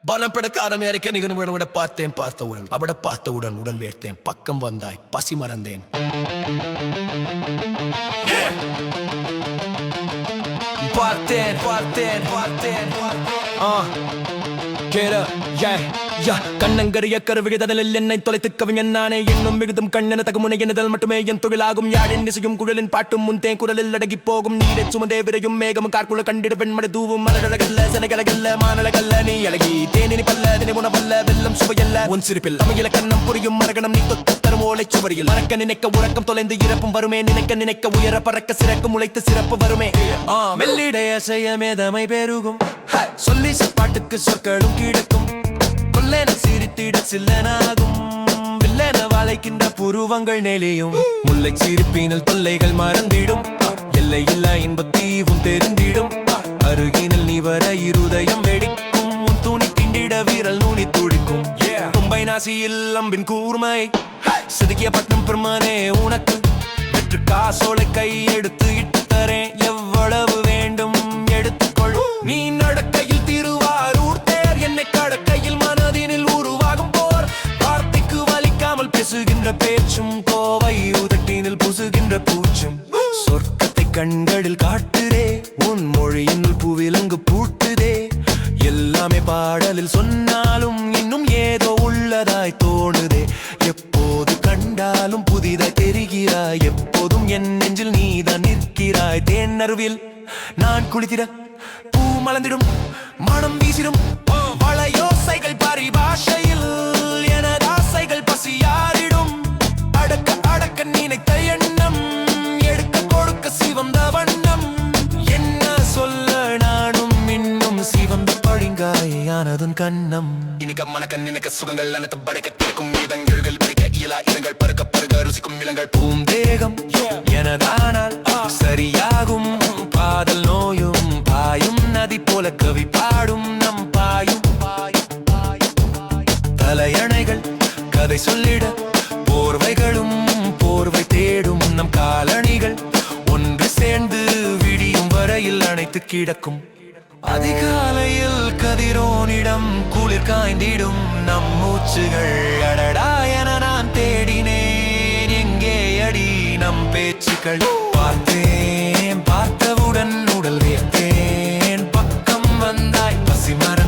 பலம் படக்கார நேரக்க நிகழ்வுட பார்த்தவுடன் அவட பார்த்தவுடன் உடல் வேர்த்தேன் பக்கம் வந்தாய் பசி மறந்தேன் கண்ணங்கரிய கருவிகதலில் என்னை தொலைத்து கவிஞன் நானே என்னும் மிகுதும் கண்ணென தகுமுனை எனதல் மட்டுமே என் தொழிலாகும் யாழின் இசையும் குழலின் பாட்டும் முந்தேன் குரலில் அடங்கி போகும் நீரை சுமந்தே விரையும் மேகம் கார்குல கண்டிட பெண்மடை தூவும் மலரழகல்ல செனகலகல்ல மானழகல்ல நீ அழகி தேனினி பல்ல தினை உணவல்ல வெள்ளம் சுவையல்ல உன் சிரிப்பில் தமிழ கண்ணம் புரியும் மரகணம் நீ தொத்து தரும் ஓலை சுவரியில் மறக்க நினைக்க உறக்கம் தொலைந்து இறப்பும் வருமே நினைக்க உயர பறக்க சிறக்கும் உழைத்து சிறப்பு வருமே மெல்லிடைய செய்ய மேதமை பெருகும் சொல்லி பாட்டுக்கு சொற்களும் கிடக்கும் கொல்லென சிரித்திட சில்லனாகும் வில்லென வாழைக்கின்ற புருவங்கள் நெளியும் முல்லை சிரிப்பினில் தொல்லைகள் மறந்திடும் எல்லை இல்ல இன்பத்தீவும் தெரிந்திடும் அருகினில் நீ வர இருதயம் வெடிக்கும் உன் துணி திண்டிட வீரல் நூனி துடிக்கும் மும்பை நாசியில் அம்பின் கூர்மை செதுக்கிய பட்டம் பெருமானே உனக்கு வெற்று காசோலை கை எடுத்து இட்டு தரேன் எவ்வளவு வேண்டும் எடுத்துக்கொள் நீ நடக்கையில் திருவாரூர் தேர் என்னை கடக்கையில் மனதினில் உருவாகும் போர் வார்த்தைக்கு வலிக்காமல் பேசுகின்ற பேச்சும் கோவை உதட்டினில் புசுகின்ற பூச்சும் சொர்க்கத்தை கண்களில் காட்டுதே உன் மொழியின் பூவிலங்கு பூட்டுதே எல்லாமே பாடலில் சொன்னாலும் இன்னும் ஏதோ உள்ளதாய் தோணுதே எப்போது கண்டாலும் புதிதாய் தெரிகிறாய் எப்போதும் என் நெஞ்சில் நீதான் நிற்கிறாய் தேன் அருவில் நான் குளித்திட பூ மலர்ந்திடும் மனம் வீசிடும் வளையோசைகள் பரிபாஷையில் எனது ஆசைகள் பசியாரிடும் அடக்க அடக்க நினைத்த எண்ணம் எடுக்க கொடுக்க சிவந்த வண்ணம் என்ன சொல்ல நானும் இன்னும் சிவந்த பழிங்காயானதுன் கண்ணம் இனிக்க மனக்க நினைக்க சுகங்கள் அனைத்து படைக்க திறக்கும் இதங்கள் பிடிக்க இயலா இடங்கள் பருக்க பருக ருசிக்கும் இளங்கள் பூந்தேகம் எனதானால் சரியாகும் பாதல் நோயும் பாயும் நதி போல கவி பாடும் நம் பாயும் தலையணைகள் கதை சொல்லிட போர்வைகளும் போர்வை தேடும் நம் காலணிகள் ஒன்று சேர்ந்து விடியும் வரையில் அணைத்து கிடக்கும் அதிகாலையில் கதிரோனிடம் குளிர் காய்ந்திடும் நம் மூச்சுகள் அடடா என நான் தேடினேன் எங்கே அடி நம் பேச்சுக்கள் பார்த்தேன் பார்த்தவுடன் உடல் வேர்த்தேன் பக்கம் வந்தாய் பசி மற